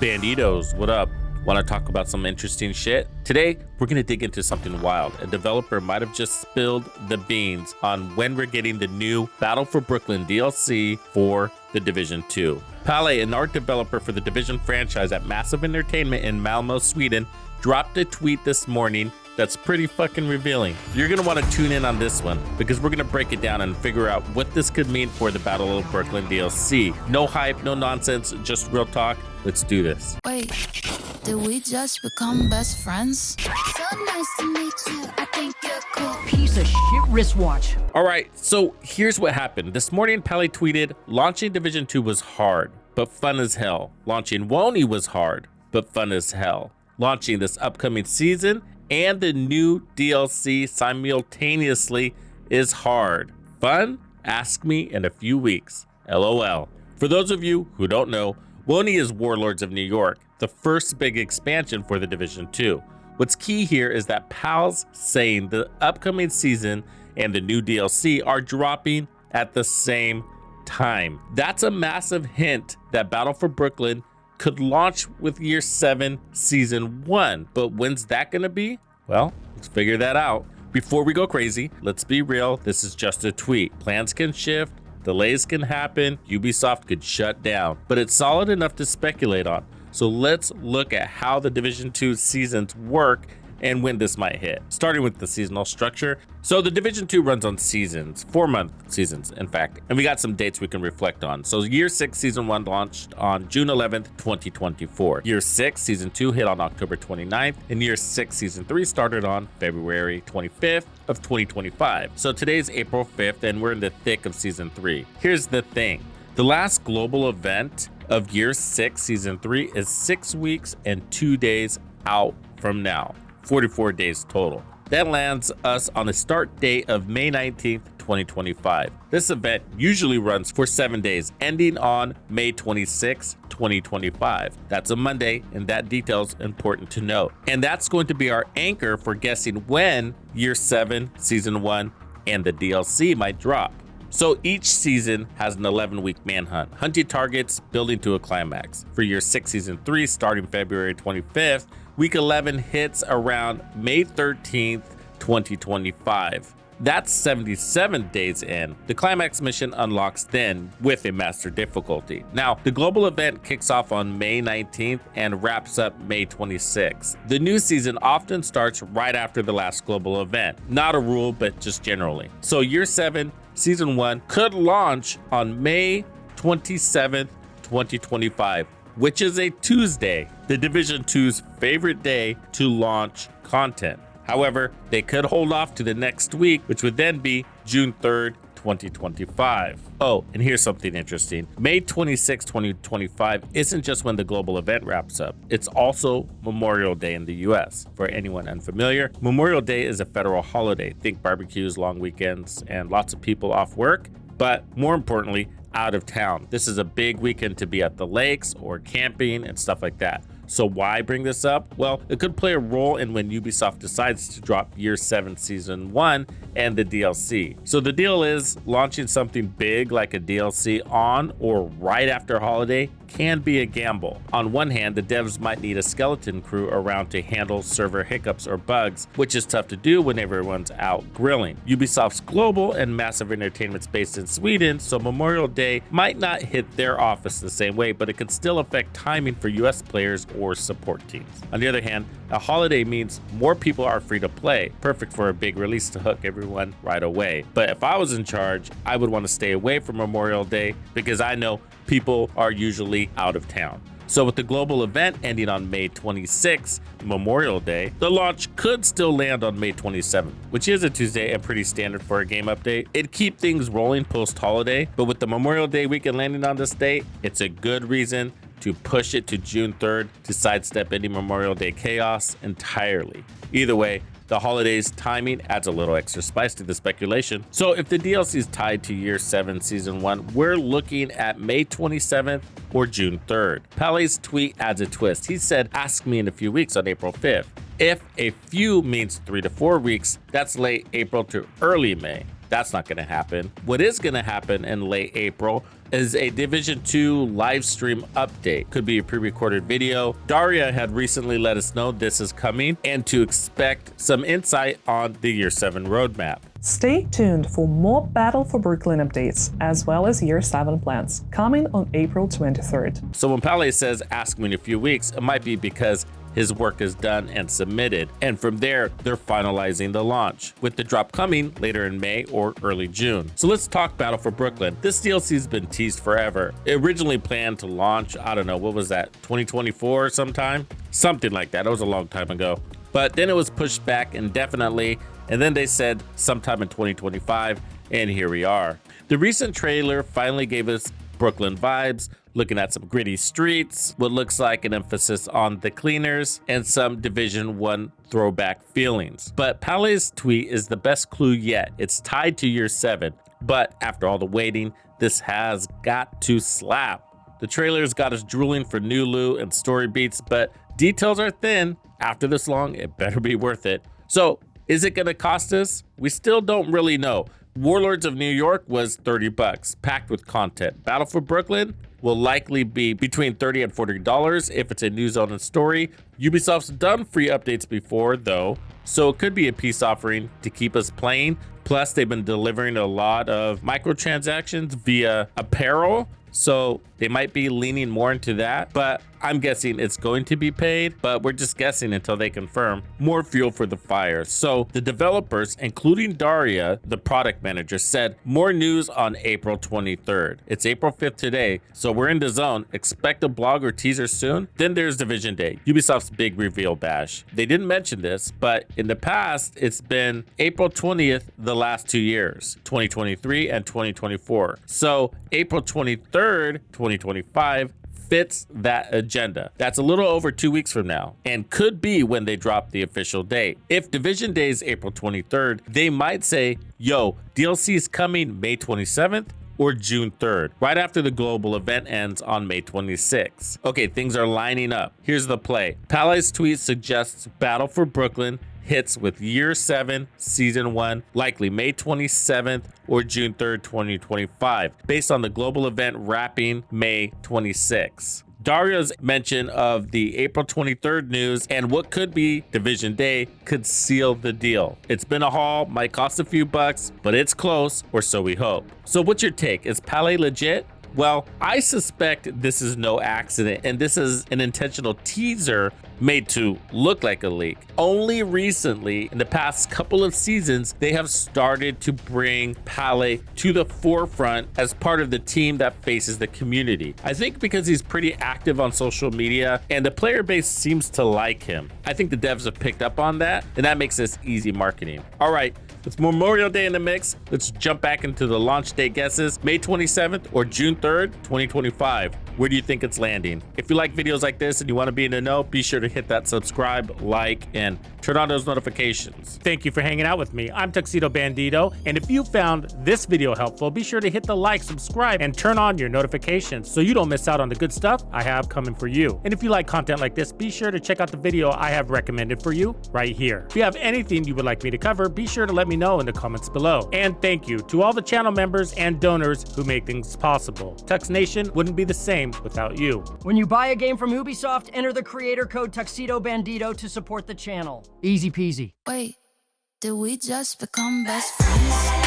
Bandidos, what up? Want to talk about some interesting shit? Today, we're going to dig into something wild. A developer might have just spilled the beans on when we're getting the new Battle for Brooklyn DLC for The Division 2. Palle, an art developer for the Division franchise at Massive Entertainment in Malmo, Sweden, dropped a tweet this morning that's pretty fucking revealing. You're going to want to tune in on this one because we're going to break it down and figure out what this could mean for the Battle of Brooklyn DLC. No hype, no nonsense, just real talk. Let's do this. Wait, did we just become best friends? So nice to meet you. I think you're cool. Piece of shit wristwatch. All right, so here's what happened. This morning, Palle tweeted, launching Division 2 was hard, but fun as hell. Launching Wony was hard, but fun as hell. Launching this upcoming season and the new DLC simultaneously is hard. Fun? Ask me in a few weeks. LOL. For those of you who don't know, Wony is Warlords of New York, the first big expansion for the Division 2. What's key here is that Pal's saying the upcoming season and the new DLC are dropping at the same time. That's a massive hint that Battle for Brooklyn could launch with Year 7 Season 1. But when's that gonna be? Well, let's figure that out. Before we go crazy, let's be real, this is just a tweet. Plans can shift, delays can happen, Ubisoft could shut down, but it's solid enough to speculate on. So let's look at how the Division 2 seasons work and when this might hit. Starting with the seasonal structure. So the Division 2 runs on seasons, 4-month seasons, in fact, and we got some dates we can reflect on. So Year 6 Season 1 launched on June 11th, 2024. Year 6 Season 2 hit on October 29th, and Year 6 Season 3 started on February 25th of 2025. So today's April 5th, and we're in the thick of Season 3. Here's the thing. The last global event of Year 6 Season 3 is 6 weeks and 2 days out from now. 44 days total. That lands us on a start date of May 19th, 2025. This event usually runs for 7 days, ending on May 26, 2025. That's a Monday, and that detail's important to note. And that's going to be our anchor for guessing when Year 7, Season 1, and the DLC might drop. So each season has an 11-week manhunt, hunting targets, building to a climax. For Year 6 Season 3, starting February 25th, Week 11 hits around May 13th, 2025. That's 77 days in. The climax mission unlocks then with a master difficulty. Now, the global event kicks off on May 19th and wraps up May 26th. The new season often starts right after the last global event. Not a rule, but just generally. So Year 7, Season 1 could launch on May 27th, 2025, which is a Tuesday, the Division 2's favorite day to launch content. However, they could hold off to the next week, which would then be June 3rd, 2025. Oh, and here's something interesting. May 26, 2025 isn't just when the global event wraps up. It's also Memorial Day in the US. For anyone unfamiliar, Memorial Day is a federal holiday. Think barbecues, long weekends, and lots of people off work. But more importantly, out of town. This is a big weekend to be at the lakes or camping and stuff like that. So why bring this up? Well, it could play a role in when Ubisoft decides to drop Year 7 Season 1 and the DLC. So the deal is launching something big like a DLC on or right after holiday can be a gamble. On one hand, the devs might need a skeleton crew around to handle server hiccups or bugs, which is tough to do when everyone's out grilling. Ubisoft's global and Massive Entertainment's based in Sweden, so Memorial Day might not hit their office the same way, but it could still affect timing for US players or support teams. On the other hand, a holiday means more people are free to play, perfect for a big release to hook everyone right away. But if I was in charge, I would want to stay away from Memorial Day because I know people are usually out of town. So with the global event ending on May 26th, Memorial Day, the launch could still land on May 27th, which is a Tuesday and pretty standard for a game update. It'd keep things rolling post-holiday, but with the Memorial Day weekend landing on this date, it's a good reason to push it to June 3rd to sidestep any Memorial Day chaos entirely. Either way, the holidays timing adds a little extra spice to the speculation. So if the DLC is tied to Year 7 Season 1, we're looking at May 27th or June 3rd. Palle's tweet adds a twist. He said, ask me in a few weeks on April 5th. If a few means 3 to 4 weeks, that's late April to early May. That's not going to happen. What is going to happen in late April is a Division 2 live stream update. Could be a pre-recorded video. Daria had recently let us know this is coming and to expect some insight on the Year 7 roadmap. Stay tuned for more Battle for Brooklyn updates, as well as Year 7 plans, coming on April 23rd. So when Pele says ask me in a few weeks, it might be because his work is done and submitted, and from there, they're finalizing the launch, with the drop coming later in May or early June. So let's talk Battle for Brooklyn. This DLC's been teased forever. It originally planned to launch, I don't know, what was that, 2024 sometime? Something like that, it was a long time ago. But then it was pushed back indefinitely, and then they said sometime in 2025, and here we are. The recent trailer finally gave us Brooklyn vibes, looking at some gritty streets, what looks like an emphasis on the cleaners, and some Division 1 throwback feelings. But Pele's tweet is the best clue yet. It's tied to Year 7, but after all the waiting, this has got to slap. The trailer's got us drooling for new loot and story beats, but details are thin. After this long, it better be worth it. So, is it gonna cost us? We still don't really know. Warlords of New York was $30, packed with content. Battle for Brooklyn will likely be between $30 and $40 if it's a new zone and story. Ubisoft's done free updates before though, so it could be a peace offering to keep us playing. Plus, they've been delivering a lot of microtransactions via apparel, so they might be leaning more into that, but I'm guessing it's going to be paid, but we're just guessing until they confirm. More fuel for the fire. So the developers, including Daria, the product manager, said more news on April 23rd. It's April 5th today, so we're in the zone. Expect a blog or teaser soon. Then there's Division Day, Ubisoft's big reveal bash. They didn't mention this, but in the past, it's been April 20th the last 2 years, 2023 and 2024. So April 23rd, 2025, fits that agenda. That's a little over 2 weeks from now and could be when they drop the official date. If Division Day is April 23rd, they might say, yo, DLC is coming May 27th or June 3rd, right after the global event ends on May 26th. Okay, things are lining up. Here's the play. Pele's tweet suggests Battle for Brooklyn hits with Year 7 Season 1, likely May 27th or June 3rd, 2025, based on the global event wrapping May 26th. Daria's mention of the April 23rd news and what could be Division Day could seal the deal. It's been a haul, might cost a few bucks, but it's close, or so we hope. So what's your take? Is Pele legit? Well, I suspect this is no accident, and this is an intentional teaser made to look like a leak. Only recently, in the past couple of seasons, they have started to bring Pele to the forefront as part of the team that faces the community. I think because he's pretty active on social media, and the player base seems to like him. I think the devs have picked up on that, and that makes this easy marketing. All right, with Memorial Day in the mix, let's jump back into the launch date guesses. May 27th or June 3rd, 2025. Where do you think it's landing? If you like videos like this and you want to be in the know, be sure to hit that subscribe, like, and turn on those notifications. Thank you for hanging out with me. I'm Tuxedo Bandido, and if you found this video helpful, be sure to hit the like, subscribe, and turn on your notifications so you don't miss out on the good stuff I have coming for you. And if you like content like this, be sure to check out the video I have recommended for you right here. If you have anything you would like me to cover, be sure to let me know in the comments below. And thank you to all the channel members and donors who make things possible. Tux Nation wouldn't be the same without you. When you buy a game from Ubisoft, enter the creator code Tuxedo Bandido to support the channel. Easy peasy. Wait, did we just become best friends?